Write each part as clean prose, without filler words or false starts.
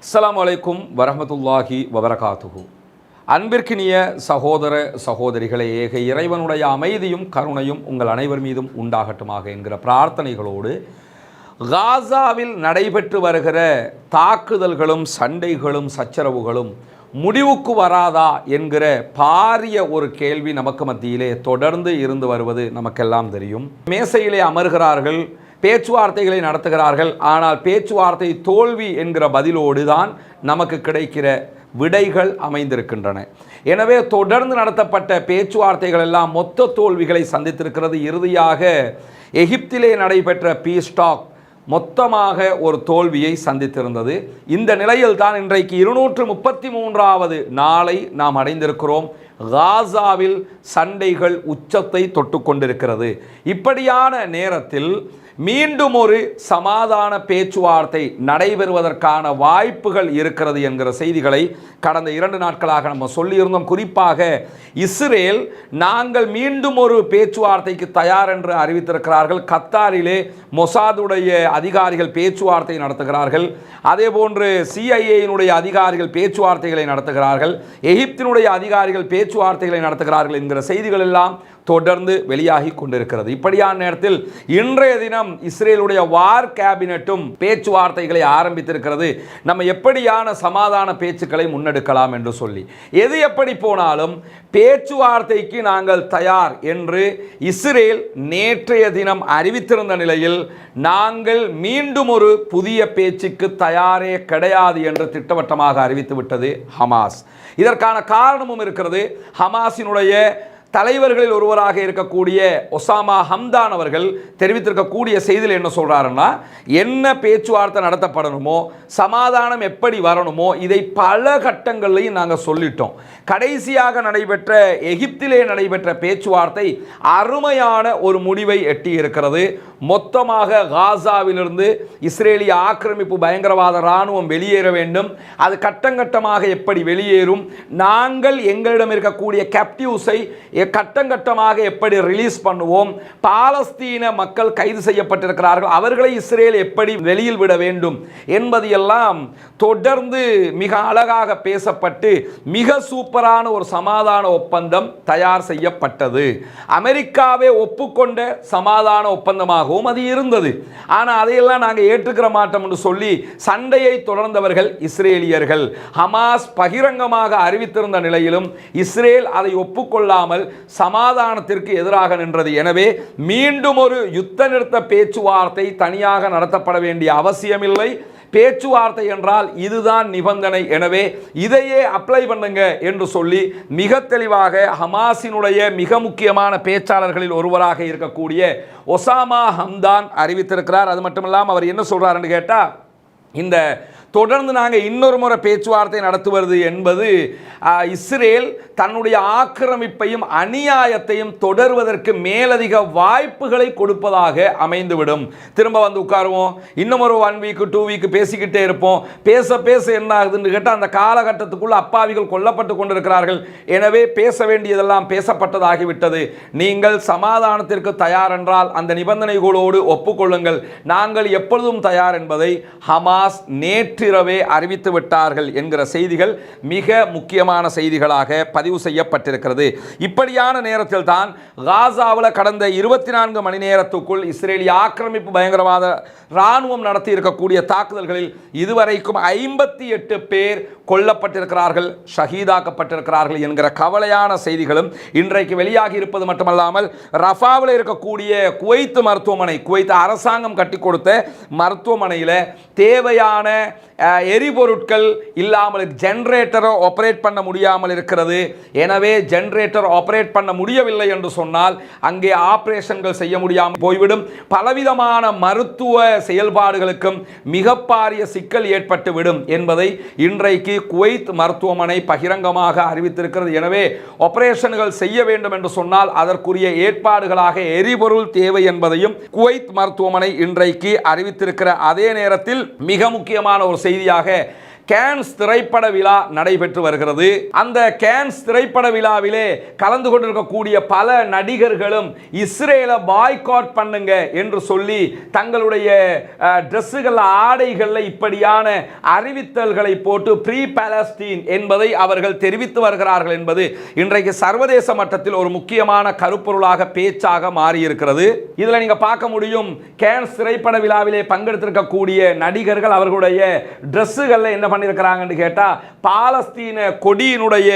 அஸ்ஸலாமு அலைக்கும் வரஹ்மத்துல்லாஹி வபரகாத்துஹு. அன்பிற்கினிய சகோதர சகோதரிகளே, ஏக இறைவனுடைய அமைதியும் கருணையும் உங்கள் அனைவர் மீதும் உண்டாகட்டுமாக என்கிற பிரார்த்தனைகளோடு காசாவில் நடைபெற்று வருகிற தாக்குதல்களும் சண்டைகளும் சச்சரவுகளும் முடிவுக்கு வராதா என்கிற பாரிய ஒரு கேள்வி நமக்கு மத்தியிலே தொடர்ந்து இருந்து வருவது நமக்கெல்லாம் தெரியும். மேசையிலே அமர்கிறார்கள், பேச்சுவார்த்தைகளை நடத்துகிறார்கள். ஆனால் பேச்சுவார்த்தை தோல்வி என்கிற பதிலோடு தான் நமக்கு கிடைக்கிற விடைகள் அமைந்திருக்கின்றன. எனவே தொடர்ந்து நடத்தப்பட்ட பேச்சுவார்த்தைகள் எல்லாம் மொத்த தோல்விகளை சந்தித்திருக்கிறது. இறுதியாக எகிப்திலே நடைபெற்ற பீஸ் டாக் மொத்தமாக ஒரு தோல்வியை சந்தித்திருந்தது. இந்த நிலையில் தான் இன்றைக்கு 233வது நாளை நாம் அடைந்திருக்கிறோம். காசாவில் சண்டைகள் உச்சத்தை தொட்டு கொண்டிருக்கிறது. இப்படியான நேரத்தில் மீண்டும் ஒரு சமாதான பேச்சுவார்த்தை நடைபெறுவதற்கான வாய்ப்புகள் இருக்கிறது என்கிற செய்திகளை கடந்த 2 நாட்களாக நம்ம சொல்லியிருந்தோம். குறிப்பாக இஸ்ரேல் நாங்கள் மீண்டும் ஒரு பேச்சுவார்த்தைக்கு தயார் என்று அறிவித்திருக்கிறார்கள். கத்தாரிலே மொசாதுடைய அதிகாரிகள் பேச்சுவார்த்தை நடத்துகிறார்கள். அதே போன்று சிஐஏயினுடைய அதிகாரிகள் பேச்சுவார்த்தைகளை நடத்துகிறார்கள். எகிப்தினுடைய அதிகாரிகள் பேச்சுவார்த்தைகளை நடத்துகிறார்கள் என்கிற செய்திகள் எல்லாம் தொடர்ந்து வெளியாகி கொண்டிருக்கிறது. இப்படியான நேரத்தில் இன்றைய தினம் இஸ்ரேலுடைய வார் கேபினட்டும் பேச்சுவார்த்தைகளை ஆரம்பித்திருக்கிறது. நம்ம எப்படியான சமாதான பேச்சுக்களை முன்னெடுக்கலாம் என்று சொல்லி, எது எப்படி போனாலும் பேச்சுவார்த்தைக்கு நாங்கள் தயார் என்று இஸ்ரேல் நேற்றைய தினம் அறிவித்திருந்த நிலையில் நாங்கள் மீண்டும் ஒரு புதிய பேச்சுக்கு தயாரே கிடையாது என்று திட்டவட்டமாக அறிவித்துவிட்டது ஹமாஸ். இதற்கான காரணமும் இருக்கிறது. ஹமாஸினுடைய தலைவர்களில் ஒருவராக இருக்கக்கூடிய ஒசாமா ஹம்தான் அவர்கள் தெரிவித்திருக்கக்கூடிய செய்தியில் என்ன சொல்றாருன்னா, என்ன பேச்சுவார்த்தை நடத்தப்படணுமோ, சமாதானம் எப்படி வரணுமோ, இதை பல கட்டங்களையும் நாங்கள் சொல்லிட்டோம். கடைசியாக நடைபெற்ற எகிப்திலே நடைபெற்ற பேச்சுவார்த்தை அருமையான ஒரு முடிவை எட்டி இருக்கிறது. மொத்தமாக காசாவிலிருந்து இஸ்ரேலிய ஆக்கிரமிப்பு பயங்கரவாத இராணுவம் வெளியேற வேண்டும். அது கட்டங்கட்டமாக எப்படி வெளியேறும், நாங்கள் எங்களிடம் இருக்கக்கூடிய கேப்டிவ்ஸை கட்டங்கட்டமாக எப்படி ரிலீஸ் பண்ணுவோம், பாலஸ்தீன மக்கள் கைது செய்யப்பட்டிருக்கிறார்கள், அவர்களை இஸ்ரேல் எப்படி வெளியில் விட வேண்டும் என்பது எல்லாம் தொடர்ந்து மிக அழகாக பேசப்பட்டு மிக சூப்பரான ஒரு சமாதான ஒப்பந்தம் தயார் செய்யப்பட்டது. அமெரிக்காவே ஒப்புக்கொண்ட சமாதான ஒப்பந்தமாகவும் அது இருந்தது. ஆனால் அதையெல்லாம் நாங்கள் ஏற்றுக்கிற மாட்டோம் என்று சொல்லி சண்டையை தொடர்ந்தவர்கள் இஸ்ரேலியர்கள். ஹமாஸ் பகிரங்கமாக அறிவித்திருந்த நிலையிலும் இஸ்ரேல் அதை ஒப்புக்கொள்ளாமல் சமாதானத்திற்கு எதிராக நின்றது. எனவே மீண்டும் ஒரு யுத்த நிறுத்த பேச்சுவார்த்தை தனியாக நடத்தப்பட வேண்டிய அவசியமில்லை. பேச்சுவார்த்தை என்றால் இதுதான் நிபந்தனை. எனவே இதையே அப்ளை பண்ணுங்க என்று சொல்லி மிக தெளிவாக ஹமாஸினுடைய மிக முக்கியமான பேச்சாளர்களில் ஒருவராக இருக்கக்கூடிய ஒசாமா ஹம்தான் அறிவித்திருக்கிறார். அது மட்டுமில்லாமல் அவர் என்ன சொல்றாருன்னு கேட்டா, இந்த தொடர்ந்து நாங்கள் இன்னொரு முறை பேச்சுவார்த்தை நடத்துவது என்பது இஸ்ரேல் தன்னுடைய ஆக்கிரமிப்பையும் அநியாயத்தையும் தொடர்வதற்கு மேலதிக வாய்ப்புகளை கொடுப்பதாக அமைந்துவிடும். திரும்ப வந்து உட்காருவோம், இன்னும் ஒரு 1 வீக் 2 வீக் பேசிக்கிட்டே இருப்போம். பேச பேச என்ன ஆகுதுன்னு கேட்டால் அந்த காலகட்டத்துக்குள்ள அப்பாவிகள் கொல்லப்பட்டு கொண்டிருக்கிறார்கள். எனவே பேச வேண்டியதெல்லாம் பேசப்பட்டதாகிவிட்டது. நீங்கள் சமாதானத்திற்கு தயார் என்றால் அந்த நிபந்தனைகளோடு ஒப்புக்கொள்ளுங்கள், நாங்கள் எப்பொழுதும் தயார் என்பதை ஹமாஸ் நேற்றிரவே அறிவித்து விட்டார்கள் என்கிற செய்திகள் மிக முக்கியமான செய்திகளாக பதிவு செய்யப்பட்டிருக்கிறது. இப்படியான நேரத்தில் தான் காசாவில் கடந்த 24 மணி நேரத்துக்குள் இஸ்ரேலிய ஆக்கிரமிப்பு பயங்கரவாத இராணுவம் நடத்தி இருக்கக்கூடிய தாக்குதல்களில் இதுவரைக்கும் 58 பேர் கொல்லப்பட்டிருக்கிறார்கள், ஷஹீதாக்கப்பட்டிருக்கிறார்கள் என்கிற கவலையான செய்திகளும் இன்றைக்கு வெளியாகி இருப்பது மட்டுமல்லாமல், ரஃபாவில் இருக்கக்கூடிய குவைத் மருத்துவமனை, குவைத் அரசாங்கம் கட்டி கொடுத்த மருத்துவமனையில் தேவையான எரிபொருட்கள் இல்லாமல் ஜெனரேட்டரை ஆப்ரேட் பண்ண முடியாமல் இருக்கிறது. எனவே ஜெனரேட்டர் ஆப்ரேட் பண்ண முடியவில்லை என்று சொன்னால் அங்கே ஆபரேஷன்கள் செய்ய முடியாமல் போய்விடும். பலவிதமான மருத்துவ செயல்பாடுகளுக்கும் மிக பாரிய சிக்கல் ஏற்பட்டுவிடும் என்பதை இன்றைக்கு குவைத் மருத்துவமனை பகிரங்கமாக அறிவித்திருக்கிறது. எனவே ஆபரேஷன்கள் செய்ய வேண்டும் என்று சொன்னால் அதற்குரிய ஏற்பாடுகளாக எரிபொருள் தேவை என்பதையும் குவைத் மருத்துவமனை இன்றைக்கு அறிவித்திருக்கிற அதே நேரத்தில் மிக முக்கியமான ஒரு செய்தியாக கேன்ஸ் திரைப்பட விழா நடைபெற்று வருகிறது. அந்த கேன்ஸ் திரைப்பட விழாவிலே கலந்து கொண்டிருக்கக்கூடிய பல நடிகர்களும் இஸ்ரேலை பாய்காட் பண்ணுங்க என்று சொல்லி தங்களுடைய டிரெஸ்ஸுகள் ஆடைகளில் இப்படியான அறிவித்தல்களை போட்டு ப்ரீ பாலஸ்தீன் என்பதை அவர்கள் தெரிவித்து வருகிறார்கள் என்பது இன்றைக்கு சர்வதேச மட்டத்தில் ஒரு முக்கியமான கருப்பொருளாக பேச்சாக மாறியிருக்கிறது. இதில் நீங்க பார்க்க முடியும், கேன்ஸ் திரைப்பட விழாவிலே பங்கெடுத்திருக்கக்கூடிய நடிகர்கள் அவர்களுடைய டிரெஸ்ஸுகளில் என்ன பண்ணியிருக்கிறாங்கன்னு கேட்டா பாலஸ்தீன கொடியினுடைய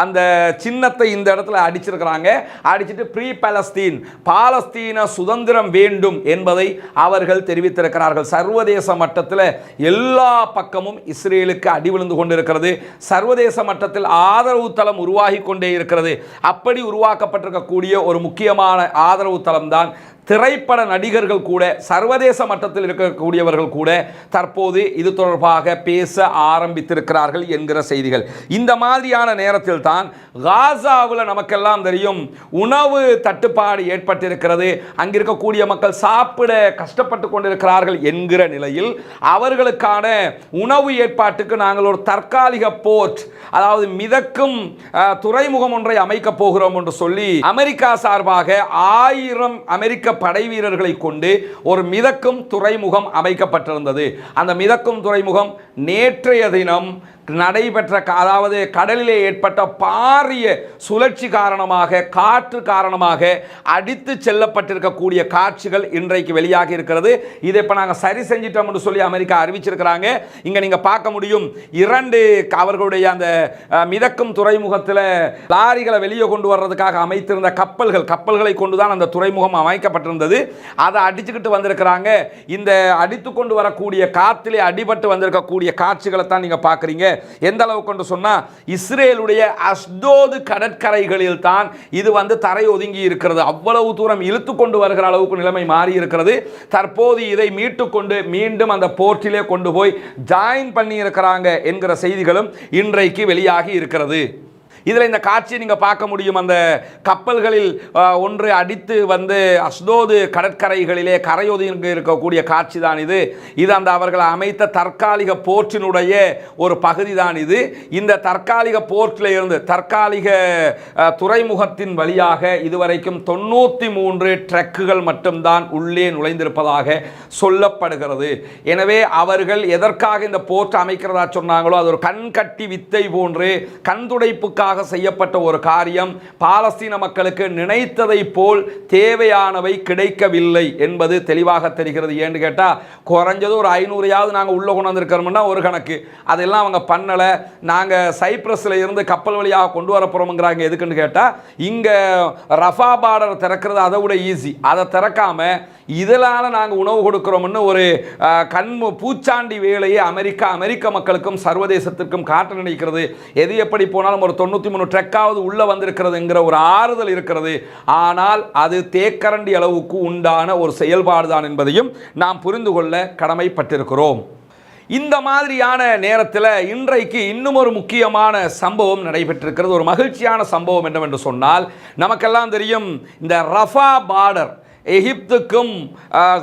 அந்த சின்னத்தை இந்த இடத்துல அடிச்சிருக்கிறாங்க. அடிச்சிட்டு ப்ரீ பாலஸ்தீன், பாலஸ்தீன சுதந்திரம் வேண்டும் என்பதை அவர்கள் தெரிவித்திருக்கிறார்கள். சர்வதேச மட்டத்தில் எல்லா பக்கமும் இஸ்ரேலுக்கு அடி விழுந்து கொண்டிருக்கிறது. சர்வதேச மட்டத்தில் ஆதரவு தளம் உருவாகி கொண்டே இருக்கிறது. அப்படி உருவாக்கப்பட்டிருக்கக்கூடிய ஒரு முக்கியமான ஆதரவு தளம் தான் திரைப்பட நடிகர்கள் கூட, சர்வதேச மட்டத்தில் இருக்கக்கூடியவர்கள் கூட தற்போது இது தொடர்பாக பேச ஆரம்பித்திருக்கிறார்கள் என்கிற செய்திகள். இந்த மாதிரியான நேரத்தில் தான் காசாவில் நமக்கெல்லாம் தெரியும் உணவு தட்டுப்பாடு ஏற்பட்டிருக்கிறது. அங்கிருக்கக்கூடிய மக்கள் சாப்பிட கஷ்டப்பட்டு கொண்டிருக்கிறார்கள் என்கிற நிலையில் அவர்களுக்கான உணவு ஏற்பாட்டுக்கு நாங்கள் ஒரு தற்காலிக போர்ட், அதாவது மிதக்கும் துறைமுகம் ஒன்றை அமைக்கப் போகிறோம் என்று சொல்லி அமெரிக்கா சார்பாக 1000 அமெரிக்க படை வீரர்களை கொண்டு ஒரு மிதக்கும் துறைமுகம் அமைக்கப்பட்டிருந்தது. அந்த மிதக்கும் துறைமுகம் நேற்றைய தினம் நடைபெற்ற, அதாவது கடலிலே ஏற்பட்ட பாரிய சுழற்சி காரணமாக, காற்று காரணமாக அடித்து செல்லப்பட்டிருக்கக்கூடிய காட்சிகள் இன்றைக்கு வெளியாகி இருக்கிறது. இதை இப்போ நாங்கள் சரி செஞ்சிட்டோம் என்று சொல்லி அமெரிக்கா அறிவிச்சிருக்கிறாங்க. இங்கே நீங்கள் பார்க்க முடியும், 2 அவர்களுடைய அந்த மிதக்கும் துறைமுகத்தில் லாரிகளை வெளியே கொண்டு வர்றதுக்காக அமைத்திருந்த கப்பல்களை கொண்டுதான் அந்த துறைமுகம் அமைக்கப்பட்டிருந்தது. அதை அடிச்சுக்கிட்டு வந்திருக்கிறாங்க. இந்த அடித்து கொண்டு வரக்கூடிய காற்றிலே அடிபட்டு வந்திருக்கக்கூடிய காட்சிகளை தான் நீங்கள் பார்க்குறீங்க. எந்த அளவுக்கு என்று சொன்னா, இஸ்ரேலுடைய அஸ்டோது கடற்கரைகளில் தான் இது தரை ஒதுங்கி இருக்கிறது. அவ்வளவு தூரம் இழுத்து கொண்டு வருகிற அளவுக்கு நிலைமை மாறி இருக்கிறது. தற்போது இதை மீட்டுக்கொண்டு மீண்டும் அந்த போர்ட்டிலே கொண்டு போய் ஜாயின் பண்ணி இருக்கிறாங்க என்கிற செய்திகளும் இன்றைக்கு வெளியாகி இருக்கிறது. இதில் இந்த காட்சியை நீங்கள் பார்க்க முடியும். அந்த கப்பல்களில் ஒன்று அடித்து அஸ்தோது கடற்கரைகளிலே கரையொதுங்கி இருக்கக்கூடிய காட்சி தான் இது. இது அந்த அவர்கள் அமைத்த தற்காலிக போர்ட்டினுடைய ஒரு பகுதி தான் இது. இந்த தற்காலிக போர்ட்டில் இருந்து, தற்காலிக துறைமுகத்தின் வழியாக இதுவரைக்கும் 93 ட்ரக்குகள் மட்டும்தான் உள்ளே நுழைந்திருப்பதாக சொல்லப்படுகிறது. எனவே அவர்கள் எதற்காக இந்த போர்ட் அமைக்கிறதா சொன்னாங்களோ அது ஒரு கண்கட்டி வித்தை போன்று கண்துடைப்புக்காக செய்யப்பட்ட ஒரு காரியம். பாலஸ்தீன மக்களுக்கு நினைத்ததை போல் தேவையானவை கிடைக்கவில்லை என்பது தெளிவாக தெரிகிறது. ஏன்னு கேட்டால் குறைஞ்சது ஒரு 500யாவது நாங்கள் உள்ள கொண்டு வந்திருக்கிறோம்னா ஒரு கணக்கு, அதெல்லாம் அவங்க பண்ணலை. நாங்கள் சைப்ரஸில் இருந்து கப்பல் வழியாக கொண்டு வர போகிறோம்ங்கிறாங்க. எதுக்குன்னு கேட்டால் இங்கே ரஃபா பார்டர் திறக்கிறது அதை விட ஈஸி. அதை திறக்காமல் இதனால் நாங்கள் உணவு கொடுக்குறோம்னு ஒரு பூச்சாண்டி வேலையை அமெரிக்க மக்களுக்கும் சர்வதேசத்திற்கும் காட்ட நினைக்கிறது. எது எப்படி போனாலும் ஒரு 93 ட்ரக்காவது உள்ள வந்திருக்கிறதுங்கிற ஒரு ஆறுதல் இருக்கிறது. ஆனால் அது தேக்கரண்டி அளவுக்கு உண்டான ஒரு செயல்பாடு தான் என்பதையும் நாம் புரிந்து கொள்ள கடமைப்பட்டிருக்கிறோம். இந்த மாதிரியான நேரத்தில் இன்றைக்கு இன்னும் ஒரு முக்கியமான சம்பவம் நடைபெற்றிருக்கிறது. ஒரு மகிழ்ச்சியான சம்பவம் என்னவென்று சொன்னால், நமக்கெல்லாம் தெரியும் இந்த ரஃபா பார்டர், எகிப்துக்கும்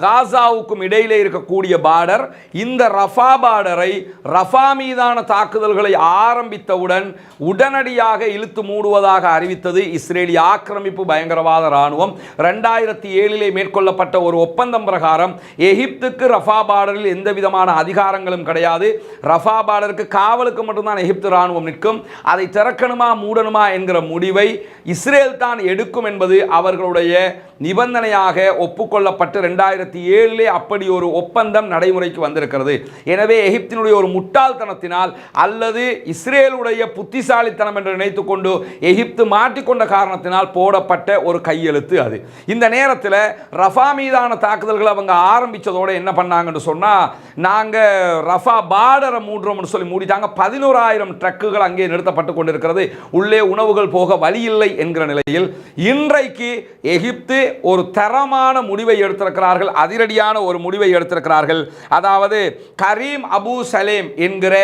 காசாவுக்கும் இடையிலே இருக்கக்கூடிய பார்டர். இந்த ரஃபா பார்டரை, ரஃபா மீதான தாக்குதல்களை ஆரம்பித்தவுடன் உடனடியாக இழுத்து மூடுவதாக அறிவித்தது இஸ்ரேலிய ஆக்கிரமிப்பு பயங்கரவாத இராணுவம். 2007 மேற்கொள்ளப்பட்ட ஒரு ஒப்பந்தம் பிரகாரம் எகிப்துக்கு ரஃபா பார்டரில் எந்த விதமான அதிகாரங்களும் கிடையாது. ரஃபா பார்டருக்கு காவலுக்கு மட்டும்தான் எகிப்து இராணுவம் நிற்கும். அதை திறக்கணுமா மூடணுமா என்கிற முடிவை இஸ்ரேல் தான் எடுக்கும் என்பது அவர்களுடைய நிபந்தனையாக ஒப்புக்கொள்ளப்பட்டு 2007 அப்படி ஒரு ஒப்பந்தம் நடைமுறைக்கு வந்திருக்கிறது. எனவே எகிப்தினுடைய ஒரு முட்டாள்தனத்தினால் அல்லது இஸ்ரேலுடைய புத்திசாலித்தனம் என்று நினைத்துக் கொண்டு எகிப்து மாட்டிக்கொண்ட காரணத்தினால் போடப்பட்ட ஒரு கையெழுத்து அது. இந்த நேரத்தில் ரஃபா மீதான தாக்குதல்களை அவங்க ஆரம்பித்ததோடு என்ன பண்ணாங்கன்னு சொன்னால், நாங்கள் ரஃபா பார்டரை மூடுறோம்னு சொல்லி மூடிட்டாங்க. 11,000 ட்ரக்குகள் அங்கே நிறுத்தப்பட்டு கொண்டிருக்கிறது. உள்ளே உணவுகள் போக வழி இல்லை என்கிற நிலையில் இன்றைக்கு எகிப்து ஒரு தரமான முடிவை எடுத்திருக்கிறார்கள். அதிரடியான ஒரு முடிவை எடுத்திருக்கிறார்கள். அதாவது கரீம் அபு சலேம் என்கிற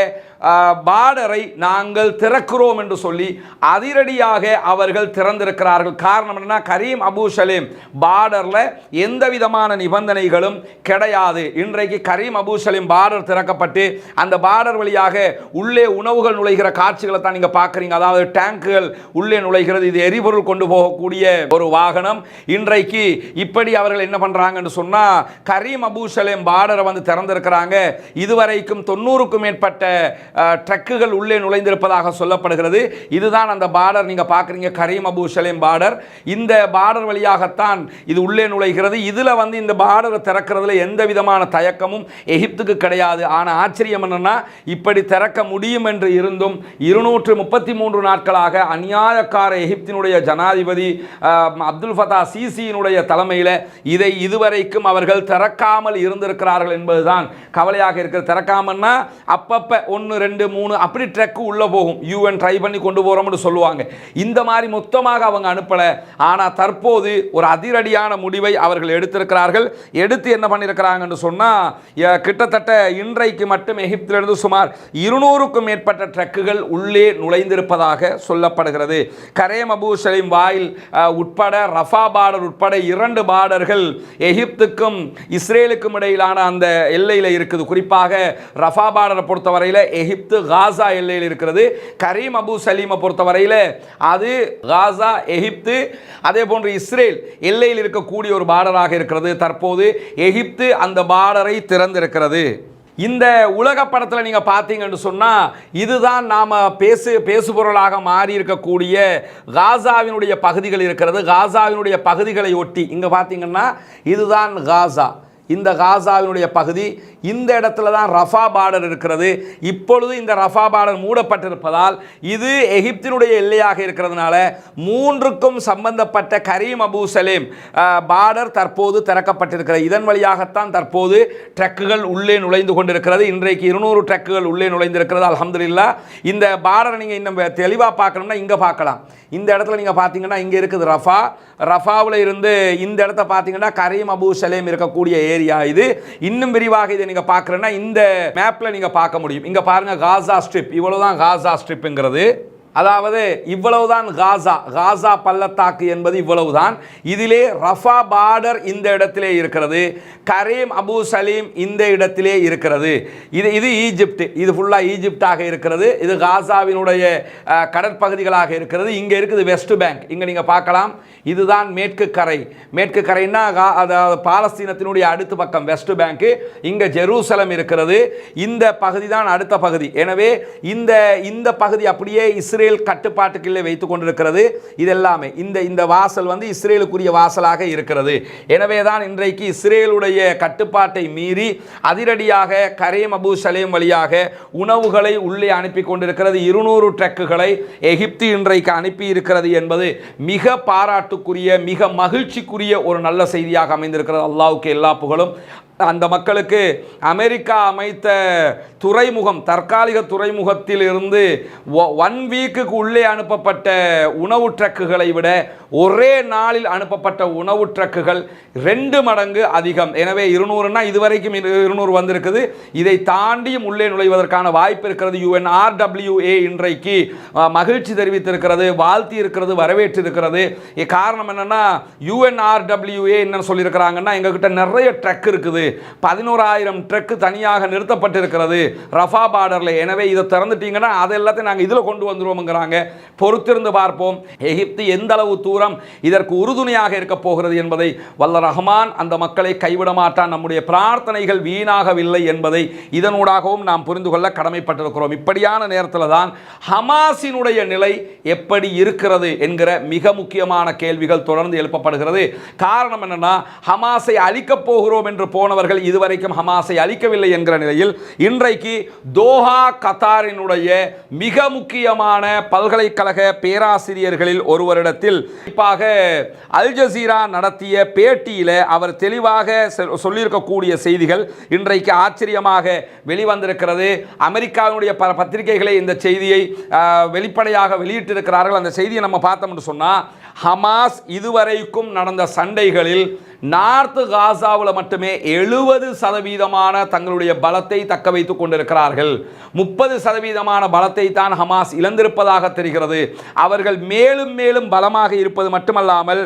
பார்டரை நாங்கள் திறக்கிறோம் என்று சொல்லி அதிரடியாக அவர்கள் திறந்திருக்கிறார்கள். காரணம் என்னன்னா, கரீம் அபு சலேம் பார்டரில் எந்த விதமான நிபந்தனைகளும் கிடையாது. இன்றைக்கு கரீம் அபு சலேம் பார்டர் திறக்கப்பட்டு அந்த பார்டர் வழியாக உள்ளே உணவுகள் நுழைகிற காட்சிகளை தான் நீங்க பார்க்குறீங்க. அதாவது டேங்குகள் உள்ளே நுழைகிறது. இது எரிபொருள் கொண்டு போகக்கூடிய ஒரு வாகனம். இன்றைக்கு இப்படி அவர்கள் என்ன பண்றாங்கன்னு சொன்னா, கரீம் அபு சலேம் பார்டரை வந்து திறந்திருக்கிறாங்க. இதுவரைக்கும் 90க்கும் மேற்பட்ட ட்ரக்குகள் உள்ளே நுழைந்திருப்பதாக சொல்லப்படுகிறது. இதுதான் அந்த பார்டர் நீங்க பார்க்குறீங்க, கரீம் அபு சலேம் பார்டர். இந்த பார்டர் வழியாகத்தான் இது உள்ளே நுழைகிறது. இதுல வந்து இந்த பார்டரை திறக்கிறதுல எந்த விதமான தயக்கமும் எகிப்துக்கு கிடையாது. ஆனா ஆச்சரியம் என்னன்னா, இப்படி திறக்க முடியும் என்று இருந்தும் 233 நாட்களாக அநியாயக்கார எகிப்தினுடைய ஜனாதிபதி அப்துல் ஃபதா சிசியினுடைய தலைமையில் இதை இதுவரைக்கும் அவர்கள் திறக்காமல் இருந்திருக்கிறார்கள் என்பதுதான் கவலையாக இருக்கிறது. திறக்காமன்னா அப்பப்ப 1 2 3 அப்படி ட்ரக் உள்ள போகும். யூஎன் ட்ரை பண்ணி கொண்டு போறோம்னு சொல்லுவாங்க. இந்த மாதிரி மொத்தமாக அவங்க அனுப்பல. ஆனா தற்போது ஒரு அதிரடியான முடிவை அவர்கள் எடுத்திருக்கிறார்கள். எடுத்து என்ன பண்ணியிருக்கிறாங்கன்னு சொன்னா, கிட்டத்தட்ட இன்றைக்கு மட்டும் எகிப்திலிருந்து சுமார் 200க்கும் மேற்பட்ட ட்ரக்குகள் உள்ளே நுழைந்திருப்பதாக சொல்லப்படுகிறது. கரீம் அபு சலேம் வாயில் உட்பட ரஃபா பார்டர் உட்பட 2 பார்டர்கள் எகிப்துக்கும் இஸ்ரேலுக்கும் இடையிலான அந்த எல்லையில் இருக்குது. குறிப்பாக ரஃபா பார்டரை பொறுத்தவரையில் எகிப்து காசா எல்லையில் இருக்கிறது. கரீம் அபு சலீமை பொறுத்தவரையில் அது காசா, எகிப்து, அதே போன்று இஸ்ரேல் எல்லையில் இருக்கக்கூடிய ஒரு பார்டராக இருக்கிறது. தற்போது எகிப்து அந்த பார்டரை திறந்திருக்கிறது. இந்த உலக படத்தில் நீங்கள் பார்த்தீங்கன்னு சொன்னால், இதுதான் நாம் பேசுபொருளாக மாறி இருக்கக்கூடிய காசாவினுடைய பகுதிகள் இருக்கிறது. காசாவினுடைய பகுதிகளை ஒட்டி இங்கே பார்த்தீங்கன்னா இதுதான் காசா. இந்த காசாவினுடைய பகுதி, இந்த இடத்துல தான் ரஃபா பார்டர் இருக்கிறது. இப்பொழுது இந்த ரஃபா பார்டர் மூடப்பட்டிருப்பதால் இது எகிப்தினுடைய எல்லையாக இருக்கிறதுனால 3க்கும் சம்பந்தப்பட்ட கரீம் அபு சலேம் பார்டர் தற்போது திறக்கப்பட்டிருக்கிறது. இதன் வழியாகத்தான் தற்போது ட்ரக்குகள் உள்ளே நுழைந்து கொண்டிருக்கிறது. இன்றைக்கு 200 ட்ரக்குகள் உள்ளே நுழைந்திருக்கிறது. அல்ஹம்துலில்லாஹ். இந்த பார்டரை நீங்கள் இன்னும் தெளிவாக பார்க்கணும்னா இங்கே பார்க்கலாம். இந்த இடத்துல நீங்கள் பார்த்தீங்கன்னா இங்கே இருக்குது ரஃபா. ரஃபாவில் இருந்து இந்த இடத்த பார்த்தீங்கன்னா கரீம் அபு சலேம் இருக்கக்கூடிய ஏரியா இது. இன்னும் விரிவாக இதை நீங்க பார்க்கறேன்னா இந்த மேப்ல நீங்க பார்க்க முடியும். இங்க பாருங்க, காசா ஸ்ட்ரிப். இவ்வளவுதான் காசா ஸ்ட்ரிப்ங்கிறது. அதாவது இவ்வளவுதான் காசா. காசா பள்ளத்தாக்கு என்பது இவ்வளவுதான். இதிலே ரஃபா பார்டர் இந்த இடத்திலே இருக்கிறது. கரீம் அபு சலீம் இந்த இடத்திலே இருக்கிறது. இது ஈஜிப்ட். இது ஃபுல்லா ஈஜிப்டாக இருக்கிறது. இது காசாவினுடைய கடற்பகுதிகளாக இருக்கிறது. இங்க இருக்குது வெஸ்ட் பேங்க். இங்க நீங்க பார்க்கலாம். இதுதான் மேற்கு கரை. மேற்கு கரைன்னா அதாவது பாலஸ்தீனத்தினுடைய அடுத்த பக்கம் வெஸ்ட் பேங்க். இங்க ஜெருசலம் இருக்கிறது. இந்த பகுதி தான் அடுத்த பகுதி. எனவே இந்த பகுதி அப்படியே இஸ்ரேல் கட்டுப்பாட்டுக்குள்ளே வைத்துக் கொண்டிருக்கிறது. இதெல்லாமே இந்த வாசல் வந்து இஸ்ரேலுக்குரிய வாசலாக இருக்கிறது. எனவே தான் இன்றைக்கு இஸ்ரேலுடைய கட்டுப்பாட்டை மீறி அதிரடியாக கரீம் அபு சலேம் வழியாக உணவுகளை உள்ளே அனுப்பி கொண்டிருக்கிறது. 200 ட்ரக்குகளை எகிப்து இன்றைக்கு அனுப்பி இருக்கிறது என்பது மிக பாராட்டுக்குரிய, மிக மகிழ்ச்சிக்குரிய ஒரு நல்ல செய்தியாக அமைந்திருக்கிறது. அல்லாஹ்வுக்கு எல்லா புகழும். அந்த மக்களுக்கு அமெரிக்கா அமைத்த துறைமுகம், தற்காலிக துறைமுகத்தில் இருந்து 1 வீக்குக்கு உள்ளே அனுப்பப்பட்ட உணவு ட்ரக்குகளை விட ஒரே நாளில் அனுப்பப்பட்ட உணவு ட்ரக்குகள் 2 மடங்கு அதிகம். எனவே 200னா இதுவரைக்கும் 200 வந்திருக்குது. இதை தாண்டியும் உள்ளே நுழைவதற்கான வாய்ப்பு இருக்கிறது. UNRWA இன்றைக்கு மகிழ்ச்சி தெரிவித்திருக்கிறது, வாழ்த்தி இருக்கிறது, வரவேற்றிருக்கிறது. காரணம் என்னன்னா, UNRWA என்ன சொல்லியிருக்கிறாங்கன்னா, எங்ககிட்ட நிறைய ட்ரக் இருக்குது, 11,000 ட்ரக் தனியாக நிறுத்தப்பட்டிருக்கிறது ரஃபா பார்டர்ல. எனவே இதை திறந்துட்டீங்கன்னா அது எல்லாத்தையும் நாங்கள் இதில் கொண்டு வந்துருவோம்ங்கிறாங்க. பொறுத்திருந்து பார்ப்போம் எகிப்து எந்த அளவு தூரம் இதற்கு உறுதுணையாக இருக்க போகிறது என்பதை. வல்ல ரஹ்மான் அந்த மக்களை கைவிட மாட்டான். நம்முடைய பிரார்த்தனைகள் வீணாகவில்லை என்பதை இதனூடாகவும் நாம் புரிந்து கொள்ள கடமைப்பட்டிருக்கிறோம். இப்படியான நேரத்தில் தான் ஹமாஸினுடைய நிலை எப்படி இருக்கிறது என்கிற மிக முக்கியமான கேள்விகள் தொடர்ந்து எழுப்பப்படுகிறது. காரணம் என்னன்னா, ஹமாஸை அழிக்கப் போகிறோம் என்று போனவர்கள் இதுவரைக்கும் ஹமாஸை அழிக்கவில்லை என்கிற நிலையில் இன்றைக்கு தோஹா கத்தாரினுடைய மிக முக்கியமான பல்கலைக்கழக பேராசிரியர்களில் ஒருவரிடத்தில் குறிப்பாக அல் ஜசீரா நடத்திய பேட்டியில் அவர் தெளிவாக சொல்லியிருக்கக்கூடிய செய்திகள் இன்றைக்கு ஆச்சரியமாக வெளிவந்திருக்கிறது. அமெரிக்காவினுடைய பல பத்திரிகைகளை இந்த செய்தியை வெளிப்படையாக வெளியிட்டிருக்கிறார்கள். அந்த செய்தியை நம்ம பார்த்தோம்னு சொன்னால், ஹமாஸ் இதுவரைக்கும் நடந்த சண்டைகளில் நார்த்து காசாவில் மட்டுமே 70% தங்களுடைய பலத்தை தக்க வைத்துக் கொண்டிருக்கிறார்கள். 30% பலத்தை தான் ஹமாஸ் இழந்திருப்பதாக தெரிகிறது. அவர்கள் மேலும் மேலும் பலமாக இருப்பது மட்டுமல்லாமல்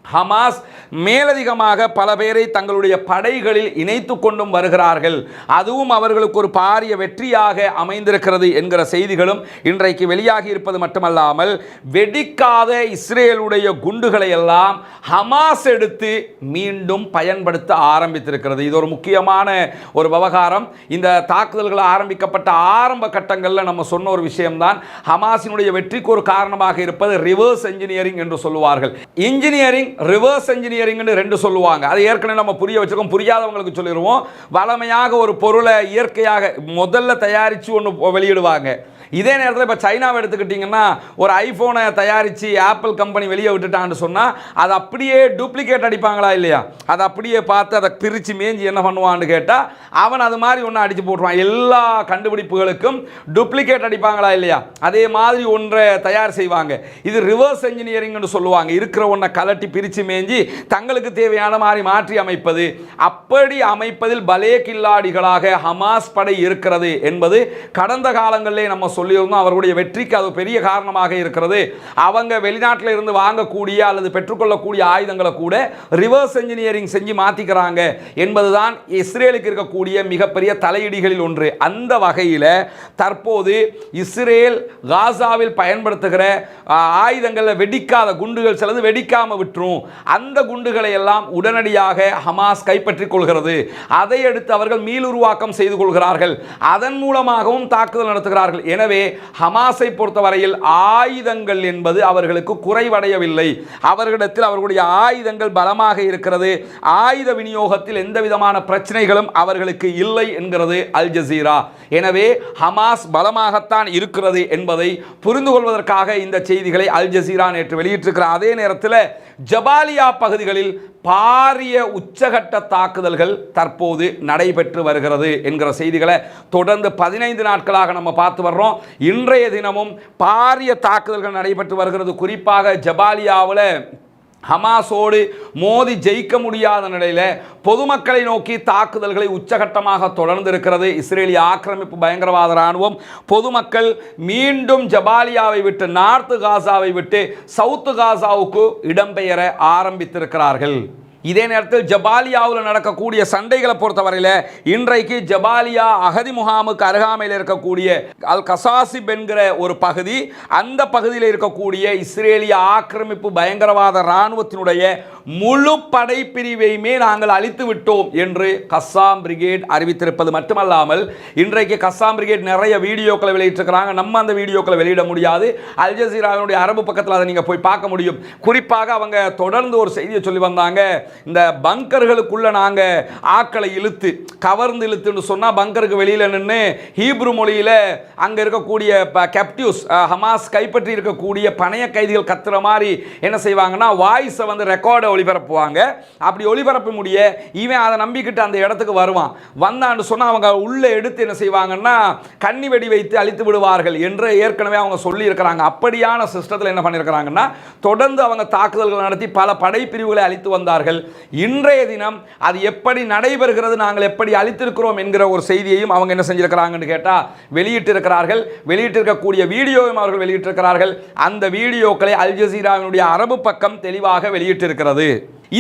ஹமாஸ் மேலதிகமாக பல பேரை தங்களுடைய படைகளில் இணைத்து கொண்டும் வருகிறார்கள். அதுவும் அவர்களுக்கு ஒரு பாரிய வெற்றியாக அமைந்திருக்கிறது என்கிற செய்திகளும் இன்றைக்கு வெளியாகி இருப்பது மட்டுமல்லாமல், வெடிக்காத இஸ்ரேலுடைய குண்டுகளை எல்லாம் ஹமாஸ் எடுத்து மீண்டும் பயன்படுத்த ஆரம்பித்திருக்கிறது. இது ஒரு முக்கியமான ஒரு விவகாரம். இந்த தாக்குதல்கள் ஆரம்பிக்கப்பட்ட ஆரம்ப கட்டங்களில் நம்ம சொன்ன ஒரு விஷயம்தான். ஹமாஸினுடைய வெற்றிக்கு ஒரு காரணமாக இருப்பது ரிவர்ஸ் என்ஜினியரிங் என்று சொல்லுவார்கள். இன்ஜினியரிங், ரிவர்ஸ் என்ஜினியரிங் ரெண்டு சொல்லுவாங்க. அது ஏற்கனவே நம்ம புரிய வச்சிருக்கோம். புரியாதவங்களுக்கு சொல்லிடுவோம். வளமையாக ஒரு பொருளை இயற்கையாக முதல்ல தயாரித்து ஒன்று வெளியிடுவாங்க. இதே நேரத்தில் இப்போ சைனாவை எடுத்துக்கிட்டிங்கன்னா, ஒரு ஐஃபோனை தயாரித்து ஆப்பிள் கம்பெனி வெளியே விட்டுட்டான்னு சொன்னால் அதை அப்படியே டூப்ளிகேட் அடிப்பாங்களா இல்லையா? அதை அப்படியே பார்த்து அதை பிரித்து மேஞ்சி என்ன பண்ணுவான்னு கேட்டால் அவன் அது மாதிரி ஒன்று அடித்து போட்டுருவான். எல்லா கண்டுபிடிப்புகளுக்கும் டூப்ளிகேட் அடிப்பாங்களா இல்லையா? அதே மாதிரி ஒன்றை தயார் செய்வாங்க. இது ரிவர்ஸ் என்ஜினியரிங்னு சொல்லுவாங்க. இருக்கிற ஒன்றை கலட்டி பிரித்து மேஞ்சி தங்களுக்கு தேவையான மாதிரி மாற்றி அமைப்பது. அப்படி அமைப்பதில் பலே கில்லாடிகளாக ஹமாஸ் படை இருக்கிறது என்பது கடந்த காலங்களிலே நம்ம சொல்லியிருந்தோம். அவர்களுடைய வெற்றிக்கு அது பெரிய காரணமாக இருக்கிறது. அவங்க வெளிநாட்டில் இருந்து வாங்கக்கூடிய அல்லது பெற்றுக்கொள்ளக்கூடிய ஆயுதங்களை கூட ரிவர்ஸ் என்ஜினியரிங் செஞ்சு மாற்றிக்கிறாங்க என்பதுதான் இஸ்ரேலுக்கு இருக்கக்கூடிய மிகப்பெரிய தலையீடுகளில் ஒன்று. அந்த வகையில் தற்போது இஸ்ரேல் காசாவில் பயன்படுத்துகிற ஆயுதங்களில் வெடிக்காத குண்டுகள் சிலது வெடிக்காமல் விட்டுரும். அந்த குண்டுகளை எல்லாம் உடனடியாக ஹமாஸ் கைப்பற்றிக் கொள்கிறது. அதை அடுத்து அவர்கள் மீளுருவாக்கம் செய்து கொள்கிறார்கள். அதன் மூலமாகவும் தாக்குதல் நடத்துகிறார்கள். எனவே ஹமாஸை பொறுத்தவரையில் ஆயுதங்கள் என்பது அவர்களுக்கு குறைவடையவில்லை. அவர்களிடத்தில் அவர்களுடைய ஆயுதங்கள் பலமாக இருக்கிறது. ஆயுத விநியோகத்தில் எந்த விதமான பிரச்சனைகளும் அவர்களுக்கு இல்லை என்கிறது அல் ஜசீரா. எனவே ஹமாஸ் பலமாகத்தான் இருக்கிறது என்பதை புரிந்து கொள்வதற்காக இந்த செய்திகளை அல் ஜசீரா நேற்று வெளியிட்டிருக்கிறார். அதே நேரத்தில் ஜபாலியா பகுதிகளில் பாரிய உச்சகட்ட தாக்குதல்கள் தற்போது நடைபெற்று வருகிறது என்கிற செய்திகளை தொடர்ந்து 15 நாட்களாக நம்ம பார்த்து வர்றோம். இன்றைய தினமும் பாரிய தாக்குதல்கள் நடைபெற்று வருகிறது. குறிப்பாக ஜபாலியாவில் ஹமாஸோடு மோதி ஜெயிக்க முடியாத நிலையில் பொதுமக்களை நோக்கி தாக்குதல்களை உச்சகட்டமாக தொடர்ந்து இருக்கிறது இஸ்ரேலிய ஆக்கிரமிப்பு பயங்கரவாத இராணுவம். பொதுமக்கள் மீண்டும் ஜபாலியாவை விட்டு, நார்த்து காசாவை விட்டு சவுத்து காசாவுக்கு இடம்பெயர ஆரம்பித்திருக்கிறார்கள். இதே நேரத்தில் ஜபாலியாவில் நடக்கக்கூடிய சண்டைகளை பொறுத்தவரையில் இன்றைக்கு ஜபாலியா அகதி முகாமுக்கு அருகாமையில் இருக்கக்கூடிய அல் கசாசிப் என்கிற ஒரு பகுதி, அந்த பகுதியில் இருக்கக்கூடிய இஸ்ரேலிய ஆக்கிரமிப்பு பயங்கரவாத இராணுவத்தினுடைய முழு படைப்பிரிவையுமே நாங்கள் அழித்து விட்டோம் என்று கஸ்ஸாம் பிரிகேட் அறிவித்திருப்பது மட்டுமல்லாமல், இன்றைக்கு கஸ்ஸாம் பிரிகேட் நிறைய வீடியோக்களை வெளியிட்டிருக்கிறாங்க. நம்ம அந்த வீடியோக்களை வெளியிட முடியாது. அல் ஜசீராவினுடைய அரபு பக்கத்தில் அதை நீங்கள் போய் பார்க்க முடியும். குறிப்பாக அவங்க தொடர்ந்து ஒரு செய்தியை சொல்லி வந்தாங்க. இந்த பங்கர்களுக்குள்ள நாங்கள் ஆக்களை இழுத்து கவர்ந்து இழுத்துன்னு சொன்னால் பங்கருக்கு வெளியில் நின்று ஹீப்ரு மொழியில் அங்கே இருக்கக்கூடிய கேப்டிவ்ஸ், ஹமாஸ் கைப்பற்றி இருக்கக்கூடிய பணைய கைதிகள் கத்துற மாதிரி என்ன செய்வாங்கன்னா வாய்ஸை வந்து ரெக்கார்டை ஒளிபரப்புவாங்க. அப்படி ஒளிபரப்ப முடிய இவன் அதை நம்பிக்கிட்டு அந்த இடத்துக்கு வருவான். வந்தான்னு சொன்னால் அவங்க உள்ளே எடுத்து என்ன செய்வாங்கன்னா கண்ணி வெடி வைத்து அழித்து விடுவார்கள் என்று ஏற்கனவே அவங்க சொல்லி இருக்கிறாங்க. அப்படியான சிஸ்டத்தில் என்ன பண்ணியிருக்கிறாங்கன்னா தொடர்ந்து அவங்க தாக்குதல்கள் நடத்தி பல படைப்பிரிவுகளை அழித்து வந்தார்கள். இன்றைய தினம் அது எப்படி நடைபெறுகிறது, நாங்கள் எப்படி அழித்திருக்கிறோம் என்கிற ஒரு செய்தியையும் அவங்க என்ன செஞ்சிருக்கிறாங்கன்னு கேட்டால் வெளியிட்டிருக்கிறார்கள். வெளியிட்டிருக்கக்கூடிய வீடியோவும் அவர்கள் வெளியிட்டிருக்கிறார்கள். அந்த வீடியோக்களை அல் ஜசீராவினுடைய அரபு பக்கம் தெளிவாக வெளியிட்டிருக்கிறது.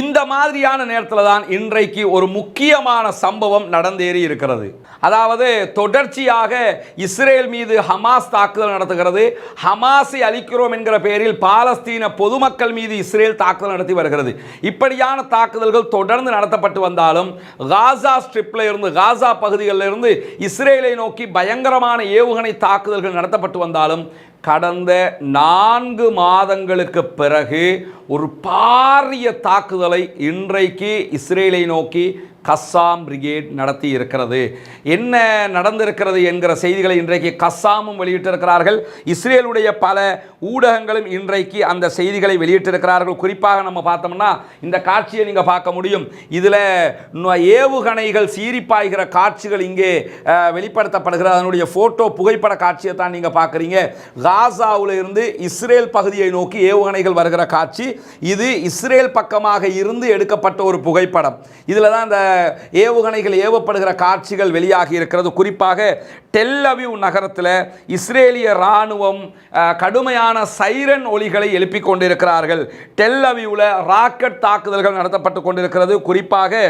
இந்த மாதிரியான நேரத்தில் தான் இன்றைக்கு ஒரு முக்கியமான சம்பவம் நடந்தேறி இருக்கிறது. அதாவது தொடர்ச்சியாக இஸ்ரேல் மீது ஹமாஸ் தாக்குதல் நடத்துகிறது. ஹமாஸை அழிக்கிறோம் என்கிற பெயரில் பாலஸ்தீன பொதுமக்கள் மீது இஸ்ரேல் தாக்குதல் நடத்தி வருகிறது. இப்படியான தாக்குதல்கள் தொடர்ந்து நடத்தப்பட்டு வந்தாலும் காசா ஸ்ட்ரிப்ல இருந்து, காசா பகுதிகளில் இருந்து இஸ்ரேலை நோக்கி பயங்கரமான ஏவுகணை தாக்குதல்கள் நடத்தப்பட்டு வந்தாலும் கடந்த 4 மாதங்களுக்கு பிறகு ஒரு பாரிய தாக்குதலை இன்றைக்கு இஸ்ரேலை நோக்கி கஸ்ஸாம் பிரிகேட் நடத்தி இருக்கிறது. என்ன நடந்திருக்கிறது என்கிற செய்திகளை இன்றைக்கு கஸ்ஸாமும் வெளியிட்டிருக்கிறார்கள். இஸ்ரேலுடைய பல ஊடகங்களும் இன்றைக்கு அந்த செய்திகளை வெளியிட்டிருக்கிறார்கள். குறிப்பாக நம்ம பார்த்தோம்னா இந்த காட்சியை நீங்கள் பார்க்க முடியும். இதில் ஏவுகணைகள் சீரிப்பாய்கிற காட்சிகள் இங்கே வெளிப்படுத்தப்படுகிறது. அதனுடைய போட்டோ புகைப்பட காட்சியை தான் நீங்கள் பார்க்குறீங்க. காசாவில் இருந்து இஸ்ரேல் பகுதியை நோக்கி ஏவுகணைகள் வருகிற காட்சி. இது இஸ்ரேல் பக்கமாக இருந்து எடுக்கப்பட்ட ஒரு புகைப்படம். இதில் தான் இந்த ஏவுகணைகள் ஏவப்படுகிற காட்சிகள் வெளியாகி இருக்கிறது. குறிப்பாக டெல் அவிவ் நகரத்தில் இஸ்ரேலிய இராணுவம் கடுமையான சைரன் ஒலிகளை எழுப்பிக் கொண்டிருக்கிறார்கள். டெல் அவிவ்ல ராக்கெட் தாக்குதல்கள் நடத்தப்பட்டு கொண்டிருக்கிறது. குறிப்பாக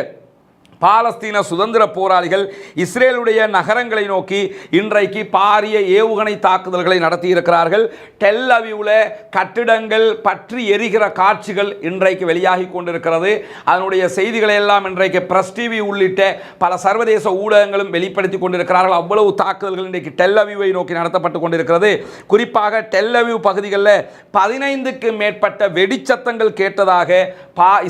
பாலஸ்தீன சுதந்திர போராளிகள் இஸ்ரேலுடைய நகரங்களை நோக்கி இன்றைக்கு பாரிய ஏவுகணை தாக்குதல்களை நடத்தியிருக்கிறார்கள். டெல் அவிவ்ல கட்டிடங்கள் பற்றி எரிகிற காட்சிகள் இன்றைக்கு வெளியாகி கொண்டிருக்கிறது. அதனுடைய செய்திகளை எல்லாம் இன்றைக்கு பிரஸ் டிவி உள்ளிட்ட பல சர்வதேச ஊடகங்களும் வெளிப்படுத்தி கொண்டிருக்கிறார்கள். அவ்வளவு தாக்குதல்கள் இன்றைக்கு டெல் அவிவை நோக்கி நடத்தப்பட்டு கொண்டிருக்கிறது. குறிப்பாக டெல் அவிவ் பகுதிகளில் 15க்கு மேற்பட்ட வெடிச்சத்தங்கள் கேட்டதாக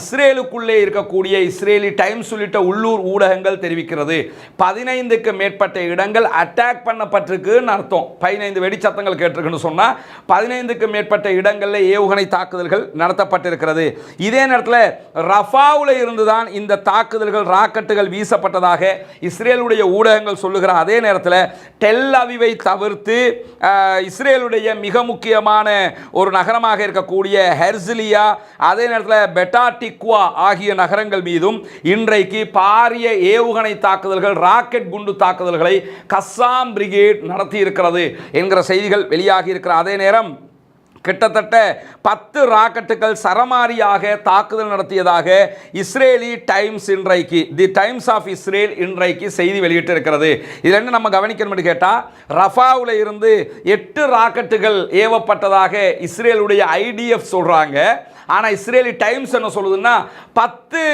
இஸ்ரேலுக்குள்ளே இருக்கக்கூடிய இஸ்ரேலி டைம்ஸ் உள்ளிட்ட உள்ளூர் ஊடகங்கள் தெரிவிக்கிறது. 15க்கு மேற்பட்ட இடங்கள் அட்டாக் பண்ணப்பட்டிருக்குன்னு அர்த்தம். 15 வெடிச்சத்தங்கள் கேட்டிருக்குன்னு சொன்னால் 15க்கு மேற்பட்ட இடங்களில் ஏவுகணை தாக்குதல்கள் நடத்தப்பட்டிருக்கிறது. இதே நேரத்தில் ரஃபாவில் இருந்துதான் இந்த தாக்குதல்கள் ராக்கெட்டுகள் வீசப்பட்டதாக இஸ்ரேலுடைய ஊடகங்கள் சொல்லுகிற அதே நேரத்தில் டெல் அவிவை தவிர்த்து இஸ்ரேலுடைய மிக முக்கியமான ஒரு நகரமாக இருக்கக்கூடிய ஹெர்சிலியா, அதே நேரத்தில் பெட்டாடிக்வா ஆகிய நகரங்கள் மீதும் இன்றைக்கு பாரிய ஏவுகணை தாக்குதல்கள் ராக்கெட் குண்டு தாக்குதல்களை கஸ்ஸாம் பிரிகேட் நடத்தி இருக்கிறது என்கிற செய்திகள் வெளியாகி இருக்கிற அதே நேரம் கிட்டத்தட்ட 10 ராக்கெட்டுகள் சரமாரியாக தாக்குதல் நடத்தியதாக இஸ்ரேலி டைம்ஸ் இன்றைக்கு தி டைம்ஸ் ஆஃப் இஸ்ரேல் இன்றைக்கு செய்தி வெளியிட்டிருக்கிறது. இதில் என்ன நம்ம கவனிக்கணும்னு கேட்டால் ரஃபாவில் இருந்து 8 ராக்கெட்டுகள் ஏவப்பட்டதாக இஸ்ரேலுடைய IDF சொல்கிறாங்க. ஆனால் இஸ்ரேலி டைம்ஸ் என்ன சொல்லுதுன்னா 10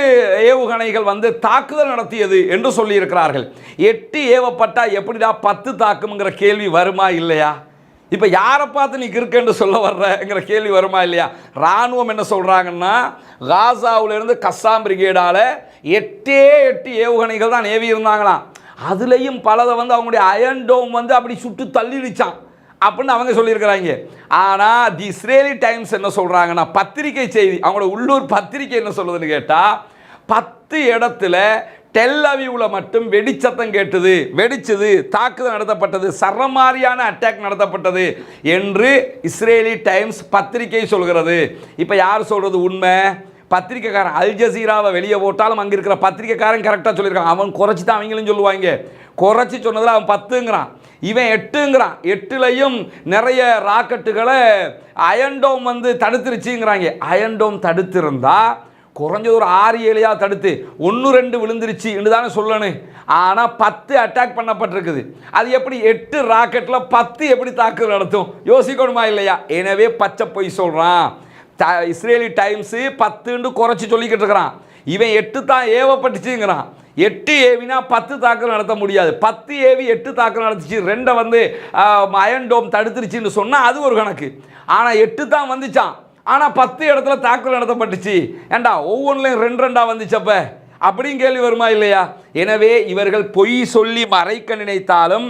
ஏவுகணைகள் வந்து தாக்குதல் நடத்தியது என்று சொல்லியிருக்கிறார்கள். 8 ஏவப்பட்டால் எப்படிடா 10 தாக்குங்கிற கேள்வி வருமா இல்லையா? இப்போ யாரை பார்த்து நீ கிறுக்கன்னு சொல்ல வர்றங்கிற கேள்வி வருமா இல்லையா? இராணுவம் என்ன சொல்கிறாங்கன்னா காசாவிலிருந்து கஸ்ஸாம் பிரிகேடால் 8 ஏவுகணைகள் தான் ஏவி இருந்தாங்களாம். அதுலேயும் பலதை வந்து அவங்களுடைய அயன் டோம் வந்து அப்படி சுட்டு தள்ளிடுச்சான் அப்படின்னு அவங்க சொல்லியிருக்கிறாங்க. ஆனால் தி இஸ்ரேலி டைம்ஸ் என்ன சொல்கிறாங்கன்னா பத்திரிகை செய்தி, அவங்களோட உள்ளூர் பத்திரிகை என்ன சொல்லுதுன்னு கேட்டால் 10 இடத்துல டெல் அவிவ்ல மட்டும் வெடிச்சத்தம் கேட்டது, வெடிச்சது, தாக்குதல் நடத்தப்பட்டது, சரமாரியான அட்டாக் நடத்தப்பட்டது என்று இஸ்ரேலி டைம்ஸ் பத்திரிகை சொல்கிறது. இப்போ யார் சொல்கிறது உண்மை? பத்திரிக்கைக்காரன் அல் ஜசீராவை வெளியே போட்டாலும் அங்கே இருக்கிற பத்திரிக்கைக்காரன் கரெக்டாக சொல்லியிருக்காங்க. அவன் குறைச்சி தான் அவங்களும் சொல்லுவாங்க. குறைச்சி சொன்னதில் அவன் 10ங்கிறான், இவன் 8ங்கிறான். 8லையும் நிறைய ராக்கெட்டுகளை அயன்டோம் வந்து தடுத்துருச்சுங்கிறாங்க. அயன்டோம் தடுத்திருந்தா குறைஞ்ச ஒரு 6-7 தடுத்து 1-2 விழுந்துருச்சு என்று தானே சொல்லணும். ஆனால் 10 அட்டாக் பண்ணப்பட்டிருக்குது. அது எப்படி 8 ராக்கெட்டில் 10 எப்படி தாக்குதல் நடத்தும்? யோசிக்கணுமா இல்லையா? எனவே பச்சை பொய் சொல்கிறான். இஸ்ரேலி டைம்ஸு 10 குறைச்சி சொல்லிக்கிட்டு இருக்கிறான். இவன் 8 தான் ஏவப்பட்டுச்சுங்கிறான். 8 ஏவினா 10 தாக்குதல் நடத்த முடியாது. 10 ஏவி 8 தாக்குதல் நடத்துச்சு, 2 வந்து அயன் டோம் தடுத்துருச்சுன்னு சொன்னால் அது ஒரு கணக்கு. ஆனால் 8 தான் வந்துச்சான், ஆனால் 10 இடத்துல தாக்குதல் நடத்தப்பட்டுச்சு. ஏண்டா ஒவ்வொன்றிலையும் 2 வந்துச்சப்ப அப்படின்னு கேள்வி வருமா இல்லையா? எனவே இவர்கள் பொய் சொல்லி மறைக்க நினைத்தாலும்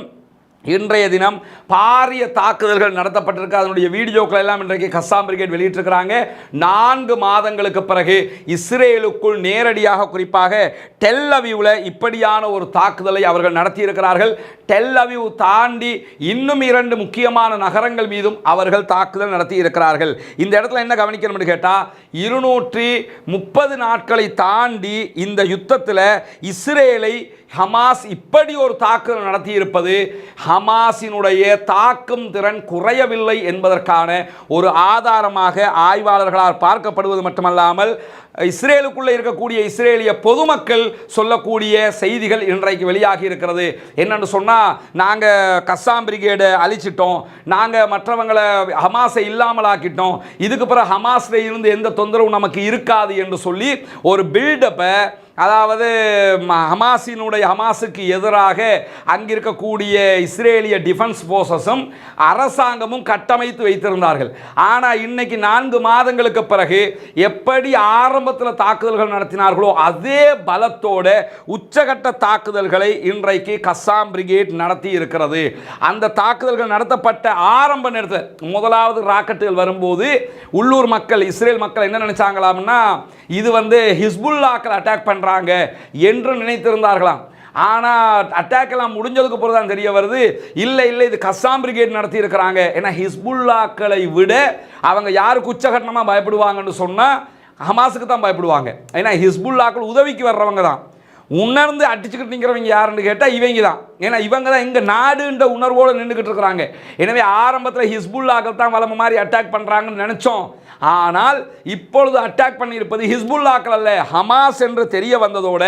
இன்றைய தினம் பாரிய தாக்குதல்கள் நடத்தப்பட்டிருக்கு. அதனுடைய வீடியோக்கள் எல்லாம் இன்றைக்கு கஸ்ஸாம் பிரிகேட் வெளியிட்டிருக்கிறாங்க. 4 மாதங்களுக்கு பிறகு இஸ்ரேலுக்குள் நேரடியாக குறிப்பாக டெல் அவிவ்ல இப்படியான ஒரு தாக்குதலை அவர்கள் நடத்தியிருக்கிறார்கள். டெல் அவிவ் தாண்டி இன்னும் 2 முக்கியமான நகரங்கள் மீதும் அவர்கள் தாக்குதல் நடத்தி இருக்கிறார்கள். இந்த இடத்துல என்ன கவனிக்கணும்னு கேட்டால் 230 நாட்களை தாண்டி இந்த யுத்தத்தில் இஸ்ரேலை ஹமாஸ் இப்படி ஒரு தாக்குதல் நடத்தி இருப்பது ஹமாஸினுடைய தாக்கும் திறன் குறையவில்லை என்பதற்கான ஒரு ஆதாரமாக ஆய்வாளர்களால் பார்க்கப்படுவது மட்டுமல்லாமல் இஸ்ரேலுக்குள்ளே இருக்கக்கூடிய இஸ்ரேலிய பொதுமக்கள் சொல்லக்கூடிய செய்திகள் இன்றைக்கு வெளியாகி இருக்கிறது. என்னென்னு சொன்னால், நாங்கள் கஸ்ஸாம் பிரிகேடை அழிச்சிட்டோம், நாங்கள் மற்றவங்களை ஹமாஸை இல்லாமலாக்கிட்டோம், இதுக்கு பிறகு ஹமாஸில் இருந்து எந்த தொந்தரவும் நமக்கு இருக்காது என்று சொல்லி ஒரு பில்டப்பை அதாவது ஹமாஸுக்கு எதிராக அங்கிருக்கக்கூடிய இஸ்ரேலிய டிஃபென்ஸ் போர்சஸும் அரசாங்கமும் கட்டமைத்து வைத்திருந்தார்கள். ஆனால் இன்னைக்கு 4 மாதங்களுக்கு பிறகு எப்படி ஆரம்பத்தில் தாக்குதல்கள் நடத்தினார்களோ அதே பலத்தோட உச்சகட்ட தாக்குதல்களை இன்றைக்கு கஸ்ஸாம் பிரிகேட் நடத்தி இருக்கிறது. அந்த தாக்குதல்கள் நடத்தப்பட்ட ஆரம்ப நேரத்தில் முதலாவது ராக்கெட்டுகள் வரும்போது உள்ளூர் மக்கள், இஸ்ரேல் மக்கள் என்ன நினைச்சாங்களாம்னா, இது ஹிஸ்புல்லாக்கள் அட்டாக் பண்றாங்க என்று நினைத்திருந்தார்களாம். ஆனால் அட்டாக் எல்லாம் முடிஞ்சதுக்கு பிறகு தான் தெரிய வருது, இல்லை இது கஸ்ஸாம் பிரிகேட் நடத்தி இருக்கிறாங்க. ஏன்னா ஹிஸ்புல்லாக்களை விட அவங்க யாருக்கு உச்சகட்டமாக பயப்படுவாங்கன்னு சொன்னால் ஹமாஸுக்கு தான் பயப்படுவாங்க. ஏன்னா ஹிஸ்புல்லாக்கள் உதவிக்கு வர்றவங்க தான். உணர்ந்து அடிச்சுக்கிட்டு நிற்கிறவங்க யாருன்னு கேட்டால் இவங்க தான். ஏன்னா இவங்க தான் எங்கள் நாடுன்ற உணர்வோடு நின்றுக்கிட்டு இருக்கிறாங்க. எனவே ஆரம்பத்தில் ஹிஸ்புல்லாக்கள் தான் வளமை மாதிரி அட்டாக் பண்ணுறாங்கன்னு நினச்சோம். ஆனால் இப்பொழுது அட்டாக் பண்ணியிருப்பது ஹிஸ்புல்லாக்கள் அல்ல, ஹமாஸ் என்று தெரிய வந்ததோட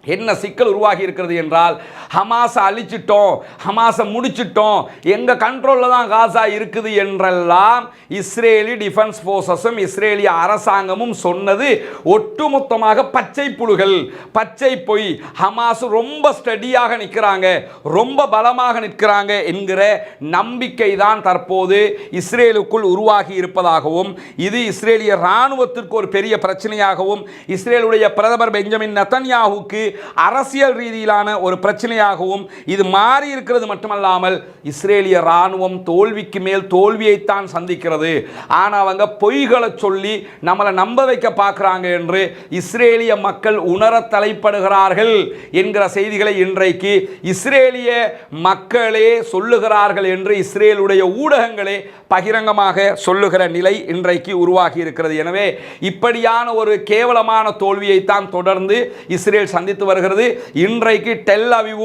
என்ன சிக்கல் உருவாகி இருக்கிறது என்றால், ஹமாஸை அழிச்சிட்டோம், ஹமாஸை முடிச்சிட்டோம், எங்கள் கண்ட்ரோலில் தான் காசா இருக்குது என்றெல்லாம் இஸ்ரேலி டிஃபென்ஸ் ஃபோர்ஸஸும் இஸ்ரேலிய அரசாங்கமும் சொன்னது ஒட்டுமொத்தமாக பச்சை புழுகள், பச்சை பொய். ஹமாஸ் ரொம்ப ஸ்டடியாக நிற்கிறாங்க, ரொம்ப பலமாக நிற்கிறாங்க என்கிற நம்பிக்கை தான் தற்போது இஸ்ரேலுக்குள் உருவாகி இருப்பதாகவும், இது இஸ்ரேலிய இராணுவத்திற்கு ஒரு பெரிய பிரச்சனையாகவும், இஸ்ரேலுடைய பிரதமர் பெஞ்சமின் நெதன்யாஹுக்கு அரசியல் ரீதியிலான ஒரு பிரச்சனையாகவும் இது மாறி இருக்கிறது. மட்டுமல்லாமல் இஸ்ரேலிய ராணுவம் தோல்விக்கு மேல் தோல்வியைத்தான் சந்திக்கிறது. ஆனால் அவங்க பொய்களை சொல்லி நம்மளை நம்ப வைக்க பார்க்குறாங்க என்று இஸ்ரேலிய மக்கள் உணர தலைப்படுகிறார்கள் என்கிற செய்திகளை இன்றைக்கு இஸ்ரேலிய மக்களே சொல்லுகிறார்கள் என்று இஸ்ரேலுடைய ஊடகங்களே பகிரங்கமாக சொல்லுகிற நிலை இன்றைக்கு உருவாகி இருக்கிறது. எனவே இப்படியான ஒரு கேவலமான தோல்வியைத்தான் தொடர்ந்து இஸ்ரேல் சந்தித்து வருகிறது. இன்றைக்கு டெல் அவிவ்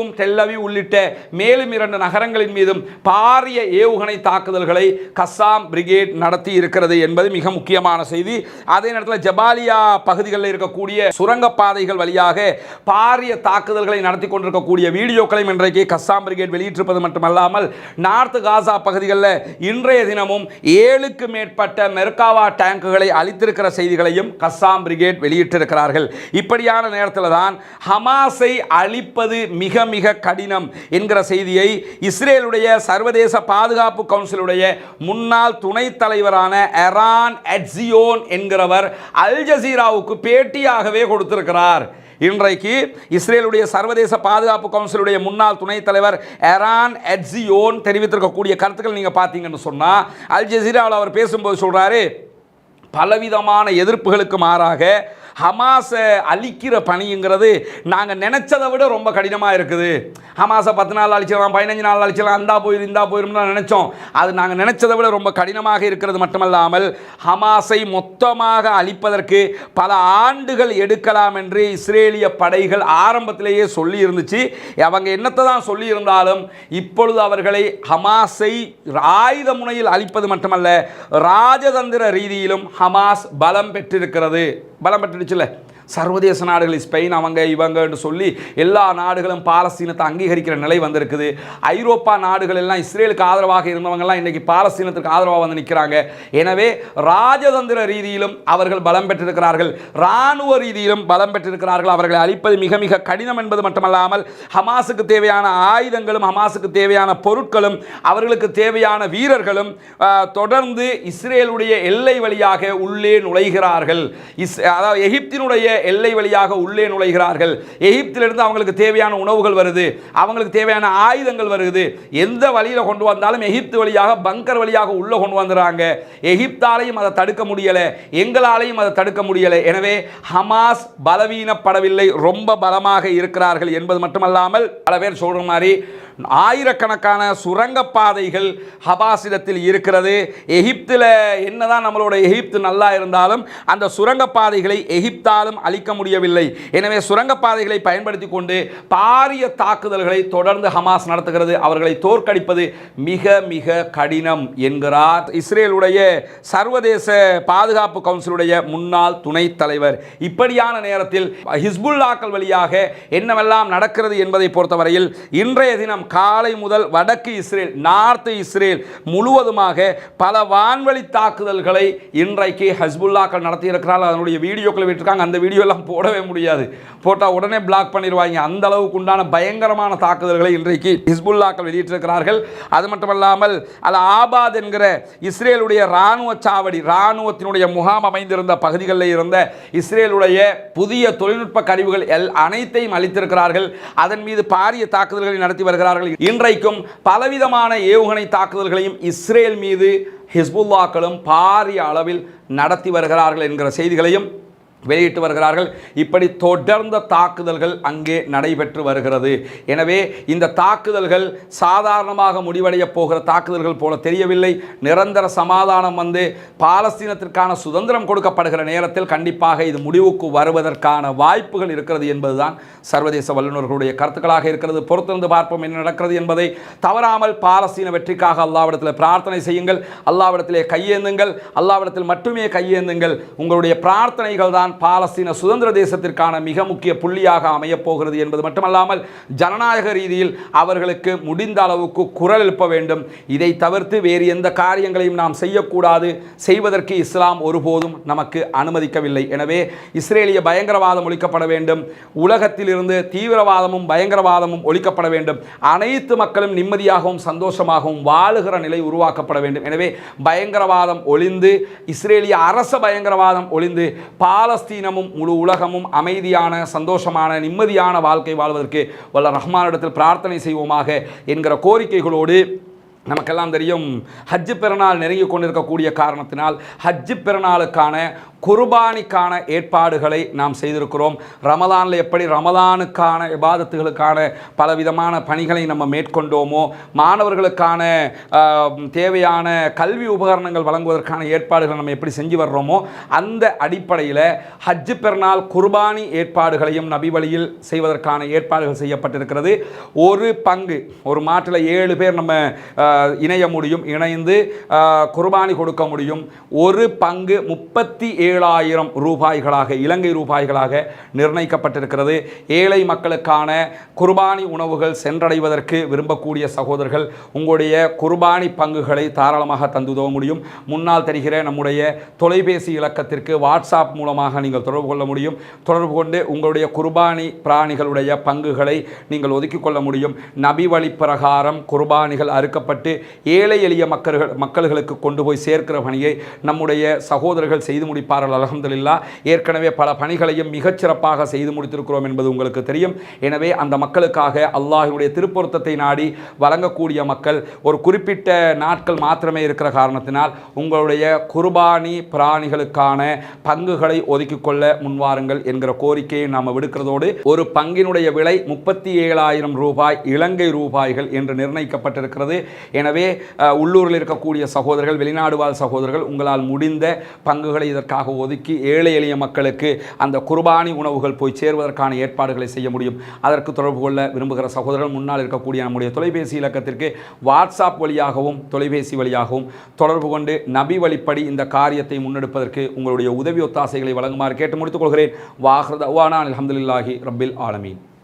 உள்ளிட்ட மேலும் 2 நகரங்களின் மீதும் பாரிய ஏவுகணை தாக்குதல்களை கஸ்ஸாம் பிரிகேட் நடத்தி இருக்கிறது என்பது மிக முக்கியமான செய்தி. அதே நேரத்தில் ஜபாலியா பகுதிகளில் இருக்கக்கூடிய சுரங்கப்பாதைகள் வழியாக பாரிய தாக்குதல்களை நடத்தி கொண்டிருக்கக்கூடிய வீடியோக்களையும் இன்றைக்கு கஸ்ஸாம் பிரிகேட் வெளியிட்டிருப்பது மட்டுமல்லாமல், நார்த் காசா பகுதிகளில் இன்றைய தினமும் 7க்கு மேற்பட்ட மெர்காவா டேங்குகளை அளித்திருக்கிற செய்திகளையும் கஸ்ஸாம் பிரிகேட் வெளியிட்டிருக்கிறார்கள். இப்படியான நேரத்தில் தான் ஹமாஸை அழிப்பது மிக மிக கடினம் என்கிற செய்தியை இஸ்ரேலுடைய சர்வதேச பாதுகாப்பு கவுன்சிலுடைய முன்னாள் துணைத் தலைவரான எரான் எட்சியோன் என்கிறவர் அல் ஜசீராவுக்கு பேட்டியாகவே கொடுத்திருக்கிறார். இன்றைக்கு இஸ்ரேலுடைய சர்வதேச பாதுகாப்பு கவுன்சிலுடைய முன்னாள் துணைத் தலைவர் எரான் எட்சியோன் தெரிவித்திருக்கக்கூடிய கருத்துக்கள் நீங்கள் பார்த்தீங்கன்னு சொன்னால், அல் ஜசீராவில் அவர் பேசும்போது சொல்கிறாரு, பலவிதமான எதிர்ப்புகளுக்கு மாறாக ஹமாஸை அழிக்கிற பணிங்கிறது நாங்கள் நினச்சதை விட ரொம்ப கடினமாக இருக்குது. ஹமாஸை 10 நாள் அழிச்சிடலாம், 15 நாள் அழிச்சிடலாம், இந்தா போயிடும் நினச்சோம். அது நாங்கள் நினச்சதை விட ரொம்ப கடினமாக இருக்கிறது மட்டுமல்லாமல், ஹமாஸை மொத்தமாக அழிப்பதற்கு பல ஆண்டுகள் எடுக்கலாம் என்று இஸ்ரேலிய படைகள் ஆரம்பத்திலேயே சொல்லி இருந்துச்சு. அவங்க என்னத்தை தான் சொல்லி இருந்தாலும் இப்பொழுது அவர்களை ஹமாஸை ஆயுத முனையில் அழிப்பது மட்டுமல்ல, ராஜதந்திர ரீதியிலும் ஹமாஸ் பலம் பெற்றிருக்கிறது. பலம் பெற்றுடுச்சுல, சர்வதேச நாடுகள் ஸ்பெயின் அவங்க இவங்கன்னு சொல்லி எல்லா நாடுகளும் பாலஸ்தீனத்தை அங்கீகரிக்கிற நிலை வந்திருக்குது. ஐரோப்பா நாடுகள் எல்லாம் இஸ்ரேலுக்கு ஆதரவாக இருந்தவங்கெல்லாம் இன்றைக்கி பாலஸ்தீனத்துக்கு ஆதரவாக வந்து நிற்கிறாங்க. எனவே ராஜதந்திர ரீதியிலும் அவர்கள் பலம் பெற்றிருக்கிறார்கள், இராணுவ ரீதியிலும் பலம் பெற்றிருக்கிறார்கள். அவர்களை அழிப்பது மிக மிக கடினம் என்பது மட்டுமல்லாமல், ஹமாஸுக்கு தேவையான ஆயுதங்களும் ஹமாஸுக்கு தேவையான பொருட்களும் அவர்களுக்கு தேவையான வீரர்களும் தொடர்ந்து இஸ்ரேலுடைய எல்லை வழியாக உள்ளே நுழைகிறார்கள். அதாவது எகிப்தினுடைய எல்லை வழியாக உள்ளே நுழைகிறார்கள். எகிப்திலிருந்து அவங்களுக்கு தேவையான உணவுகள் வருது, அவங்களுக்கு தேவையான ஆயுதங்கள் வருது. எந்த வழியில கொண்டு வந்தாலும் எகிப்து வழியாக, பங்கர் வழியாக உள்ள கொண்டு வந்துறாங்க. எகிப்தாலையும் அதை தடுக்க முடியல, எங்களாலையும் அதை தடுக்க முடியல. எனவே ஹமாஸ் பலவீனப்படவில்லை, ரொம்ப பலமாக இருக்கிறார்கள் என்பது மட்டுமல்லாமல், பல பேர் சொல்ற மாதிரி ஆயிரக்கணக்கான சுரங்கப்பாதைகள் ஹமாஸிடத்தில் இருக்கிறது. எகிப்தில் என்னதான் நம்மளோட எகிப்து நல்லா இருந்தாலும் அந்த சுரங்கப்பாதைகளை எகிப்தாலும் அழிக்க முடியவில்லை. எனவே சுரங்கப்பாதைகளை பயன்படுத்தி கொண்டு பாரிய தாக்குதல்களை தொடர்ந்து ஹமாஸ் நடத்துகிறது. அவர்களை தோற்கடிப்பது மிக மிக கடினம் என்கிறார் இஸ்ரேலுடைய சர்வதேச பாதுகாப்பு கவுன்சிலுடைய முன்னாள் துணைத் தலைவர். இப்படியான நேரத்தில் ஹிஸ்புல்லாக்கள் வழியாக என்னவெல்லாம் நடக்கிறது என்பதை பொறுத்தவரையில் இன்றைய தினம் காலை முதல் வடக்கு இஸ்ரேல், நார்த் இஸ்ரேல் முழுவதுமாக பல வான்வழி தாக்குதல்களை இன்றைக்கு ஹஸ்புல்லாக்கள் நடத்தியிருக்கிறார்கள். அதனுடைய வீடியோக்கள் விட்டுருக்காங்க. அந்த வீடியோ எல்லாம் போடவே முடியாது, போட்டால் உடனே பிளாக் பண்ணிடுவாங்க. அந்த அளவுக்கு உண்டான பயங்கரமான தாக்குதல்களை இன்றைக்கு ஹிஸ்புல்லாக்கள் வெளியிட்டிருக்கிறார்கள். அது மட்டுமல்லாமல் அல் ஆபாத் என்கிற இஸ்ரேலுடைய இராணுவ சாவடி, இராணுவத்தினுடைய முகாம் அமைந்திருந்த பகுதிகளில் இருந்த இஸ்ரேலுடைய புதிய தொழில்நுட்ப கருவிகள் அனைத்தையும் அளித்திருக்கிறார்கள். அதன் மீது பாரிய தாக்குதல்களை நடத்தி வருகிறார்கள். இன்றைக்கும் பலவிதமான ஏவுகணை தாக்குதல்களையும் இஸ்ரேல் மீது ஹிஸ்புல்லாக்களும் பாரிய அளவில் நடத்தி வருகிறார்கள் என்கிற செய்திகளையும் வெளியிட்டு வருகிறார்கள். இப்படி தொடர்ந்த தாக்குதல்கள் அங்கே நடைபெற்று வருகிறது. எனவே இந்த தாக்குதல்கள் சாதாரணமாக முடிவடைய போகிற தாக்குதல்கள் போல தெரியவில்லை. நிரந்தர சமாதானம் வந்து பாலஸ்தீனத்திற்கான சுதந்திரம் கொடுக்கப்படுகிற நேரத்தில் கண்டிப்பாக இது முடிவுக்கு வருவதற்கான வாய்ப்புகள் இருக்கிறது என்பதுதான் சர்வதேச வல்லுநர்களுடைய கருத்துக்களாக இருக்கிறது. பொறுத்திருந்து பார்ப்போம் என்ன நடக்கிறது என்பதை. தவறாமல் பாலஸ்தீன வெற்றிக்காக அல்லாஹ்விடத்தில் பிரார்த்தனை செய்யுங்கள், அல்லாஹ்விடத்திலே கையேந்துங்கள், அல்லாஹ்விடத்தில் மட்டுமே கையேந்துங்கள். உங்களுடைய பிரார்த்தனைகள் தான் பாலஸ்தீன சுதந்திர தேசத்திற்கான மிக முக்கிய புள்ளியாக அமையப் போகிறது என்பது மட்டுமல்லாமல் ஜனநாயக ரீதியில் அவர்களுக்கு முடிந்த அளவுக்கு குரல் எழுப்ப வேண்டும். இதை தவிர்த்து வேறு எந்த காரியங்களையும் நாம் செய்யக்கூடாது. செய்வதற்கு இஸ்லாம் ஒருபோதும் நமக்கு அனுமதிக்கவில்லை. எனவே இஸ்ரேலிய பயங்கரவாதம் ஒழிக்கப்பட வேண்டும். உலகத்திலிருந்து தீவிரவாதமும் பயங்கரவாதமும் ஒழிக்கப்பட வேண்டும். அனைத்து மக்களும் நிம்மதியாகவும் சந்தோஷமாகவும் வாழுகிற நிலை உருவாக்கப்பட வேண்டும். எனவே பயங்கரவாதம் ஒழிந்து, இஸ்ரேலிய அரச பயங்கரவாதம் ஒழிந்து, பாலஸ்தீனமும் முழு உலகமும் அமைதியான சந்தோஷமான நிம்மதியான வாழ்க்கை வாழ்வதற்கு வல்ல ரஹ்மானிடத்தில் பிரார்த்தனை செய்வோமாக என்கிற கோரிக்கைகளோடு, நமக்கெல்லாம் தெரியும் ஹஜ்ஜு பெருநாள் நெருங்கி கொண்டிருக்கக்கூடிய காரணத்தினால் ஹஜ்ஜு பெருநாளுக்கான குர்பானிக்கான ஏற்பாடுகளை நாம் செய்திருக்கிறோம். ரமலானில் எப்படி ரமலானுக்கான இபாதத்துகளுக்கான பலவிதமான பணிகளை நம்ம மேற்கொண்டோமோ, மாணவர்களுக்கான தேவையான கல்வி உபகரணங்கள் வழங்குவதற்கான ஏற்பாடுகளை நம்ம எப்படி செஞ்சு வர்றோமோ, அந்த அடிப்படையில் ஹஜ்ஜு பெருநாள் குர்பானி ஏற்பாடுகளையும் நபி வழியில் செய்வதற்கான ஏற்பாடுகள் செய்யப்பட்டிருக்கிறது. ஒரு பங்கு, ஒரு மாட்டில் 7 பேர் நம்ம இணைய முடியும், இணைந்து குர்பானி கொடுக்க முடியும். ஒரு பங்கு 37,000 ரூபாய்களாக, இலங்கை ரூபாய்களாக நிர்ணயிக்கப்பட்டிருக்கிறது. ஏழை மக்களுக்கான குர்பானி உணவுகள் சென்றடைவதற்கு விரும்பக்கூடிய சகோதரர்கள் உங்களுடைய குர்பானி பங்குகளை தாராளமாக தந்துதவ முடியும். முன்னால் தெரிகிற நம்முடைய தொலைபேசி இலக்கத்திற்கு வாட்ஸ்அப் மூலமாக நீங்கள் தொடர்பு கொள்ள முடியும். தொடர்பு கொண்டு உங்களுடைய குர்பானி பிராணிகளுடைய பங்குகளை நீங்கள் ஒதுக்கிக் கொள்ள முடியும். நபி வழி பிரகாரம் குர்பானிகள் அறுக்கப்பட்டு ஏழை எளிய மக்களுக்கு கொண்டு போய் சேர்க்கிற பணியை நம்முடைய சகோதரர்கள் செய்து முடிப்பார்கள். அல்ஹம்துலில்லாஹ். ஏற்கனவே பல பணிகளையும் மிகச்சிறப்பாக செய்து முடித்திருக்கிறோம் என்பது உங்களுக்கு தெரியும். எனவே அந்த மக்களுக்காக அல்லாஹ்வுடைய திருப்பொருத்தத்தை நாடி வழங்கக்கூடிய மக்கள் ஒரு குறிப்பிட்ட நாட்கள் மாத்திரமே இருக்கிற காரணத்தினால் உங்களுடைய குர்பானி பிராணிகளுக்கான பங்குகளை ஒதுக்கிக் கொள்ள முன்வாருங்கள் என்கிற கோரிக்கையை நாம் விடுக்கிறதோடு, ஒரு பங்கினுடைய விலை 37,000 ரூபாய், இலங்கை ரூபாய்கள் என்று நிர்ணயிக்கப்பட்டிருக்கிறது. எனவே உள்ளூரில் இருக்கக்கூடிய சகோதரர்கள், வெளிநாடு வாழ் சகோதரர்கள் உங்களால் முடிந்த பங்குகளை இதற்காக ஒதுக்கி ஏழை எளிய மக்களுக்கு அந்த குர்பானி உணவுகள் போய் சேர்வதற்கான ஏற்பாடுகளை செய்ய முடியும். அதற்கு தொடர்பு கொள்ள விரும்புகிற சகோதரர்கள் முன்னால் இருக்கக்கூடிய நம்முடைய தொலைபேசி இலக்கத்திற்கு வாட்ஸ்அப் வழியாகவும் தொலைபேசி வழியாகவும் தொடர்பு கொண்டு நபி வழிப்படி இந்த காரியத்தை முன்னெடுப்பதற்கு உங்களுடைய உதவி ஒத்தாசைகளை வழங்குமாறு கேட்டு முடித்துக் கொள்கிறேன். வாஹ்ரு தஅவானா அல்ஹம்துலில்லாஹி ரப்பில் ஆலமீன்.